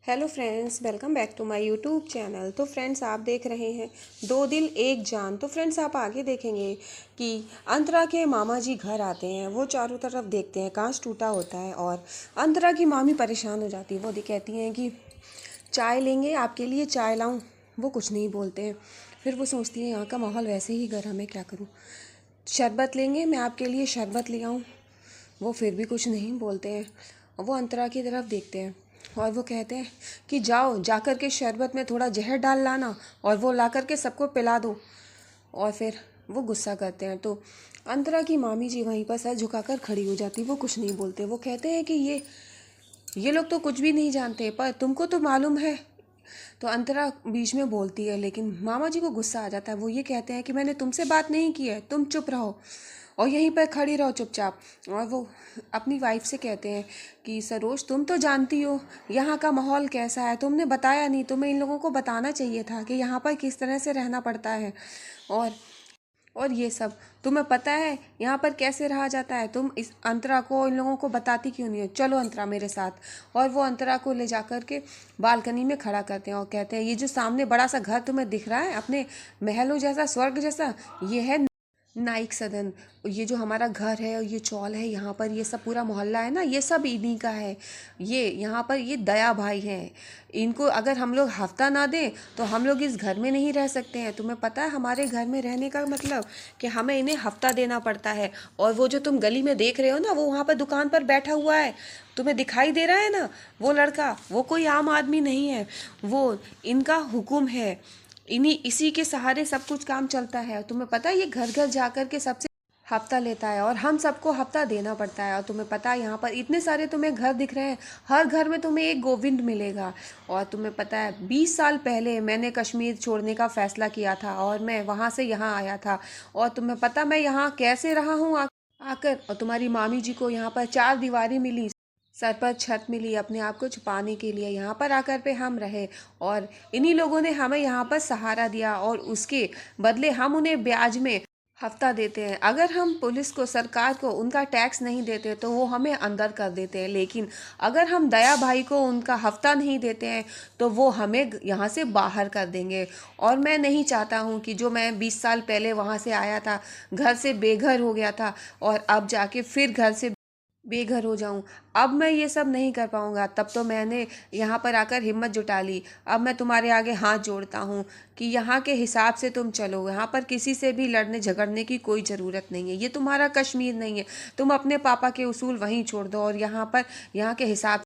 Hello friends, welcome back to my YouTube channel. तो friends, आप देख रहे हैं दो दिल एक जान। तो फ्रेंड्स, आप आगे देखेंगे कि अंतरा के मामा जी घर आते हैं। वो चारों तरफ देखते हैं, कांच टूटा होता है और अंतरा की मामी परेशान हो जाती है। वो कहती हैं कि चाय लेंगे, आपके लिए चाय लाऊं। वो कुछ नहीं बोलते हैं। फिर वो सोचती है यहाँ का माहौल वैसे ही गर्म है, क्या करूँ। शरबत लेंगे, मैं आपके लिए शरबत ले आऊँ। वो फिर भी कुछ नहीं बोलते हैं। वो अंतरा की तरफ देखते हैं और वो कहते हैं कि जाओ, जाकर के शरबत में थोड़ा जहर डाल लाना और वो ला कर के सबको पिला दो। और फिर वो गुस्सा करते हैं। तो अंतरा की मामी जी वहीं पर सर झुकाकर खड़ी हो जाती। वो कुछ नहीं बोलते। वो कहते हैं कि ये लोग तो कुछ भी नहीं जानते, पर तुमको तो मालूम है। तो अंतरा बीच में बोलती है, लेकिन मामा जी को गुस्सा आ जाता है। वो ये कहते हैं कि मैंने तुमसे बात नहीं की है, तुम चुप रहो और यहीं पर खड़ी रहो चुपचाप। और वो अपनी वाइफ से कहते हैं कि सरोज, तुम तो जानती हो यहाँ का माहौल कैसा है, तुमने बताया नहीं। तुम्हें इन लोगों को बताना चाहिए था कि यहाँ पर किस तरह से रहना पड़ता है। और और ये सब तुम्हें पता है यहाँ पर कैसे रहा जाता है। तुम इस अंतरा को, इन लोगों को बताती क्यों नहीं हो। चलो अंतरा मेरे साथ। और वो अंतरा को ले जाकर के बालकनी में खड़ा करते हैं और कहते हैं, ये जो सामने बड़ा सा घर तुम्हें दिख रहा है, अपने महलों जैसा, स्वर्ग जैसा, ये है नाइक सदन। ये जो हमारा घर है और ये चौल है, यहाँ पर ये सब पूरा मोहल्ला है ना, ये सब इन्हीं का है। ये यहाँ पर ये दया भाई हैं। इनको अगर हम लोग हफ्ता ना दें तो हम लोग इस घर में नहीं रह सकते हैं। तुम्हें पता है हमारे घर में रहने का मतलब कि हमें इन्हें हफ्ता देना पड़ता है। और वो जो तुम गली में देख रहे हो ना, वो वहाँ पर दुकान पर बैठा हुआ है, तुम्हें दिखाई दे रहा है ना, वो लड़का, वो कोई आम आदमी नहीं है। वो इनका हुक्म है। इन्हीं इसी के सहारे सब कुछ काम चलता है। तुम्हें पता है ये घर घर जाकर के सबसे हफ्ता लेता है और हम सबको हफ्ता देना पड़ता है। और तुम्हें पता है यहाँ पर इतने सारे तुम्हें घर दिख रहे हैं, हर घर में तुम्हें एक गोविंद मिलेगा। और तुम्हें पता है 20 साल पहले मैंने कश्मीर छोड़ने का फैसला किया था और मैं वहाँ से यहाँ आया था। और तुम्हें पता मैं यहाँ कैसे रहा हूँ आकर। और तुम्हारी मामी जी को यहाँ पर चार दीवारी मिली, सर पर छत मिली अपने आप को छुपाने के लिए। यहाँ पर आकर पे हम रहे और इन्हीं लोगों ने हमें यहाँ पर सहारा दिया और उसके बदले हम उन्हें ब्याज में हफ्ता देते हैं। अगर हम पुलिस को, सरकार को उनका टैक्स नहीं देते तो वो हमें अंदर कर देते हैं, लेकिन अगर हम दया भाई को उनका हफ्ता नहीं देते हैं तो वो हमें यहाँ से बाहर कर देंगे। और मैं नहीं चाहता हूँ कि जो मैं 20 साल पहले वहाँ से आया था, घर से बेघर हो गया था और अब जाके फिर घर से बेघर हो जाऊं। अब मैं ये सब नहीं कर पाऊंगा। तब तो मैंने यहाँ पर आकर हिम्मत जुटा ली। अब मैं तुम्हारे आगे हाथ जोड़ता हूँ कि यहाँ के हिसाब से तुम चलो। यहाँ पर किसी से भी लड़ने झगड़ने की कोई ज़रूरत नहीं है। ये तुम्हारा कश्मीर नहीं है। तुम अपने पापा के उसूल वहीं छोड़ दो और यहाँ पर यहाँ के हिसाब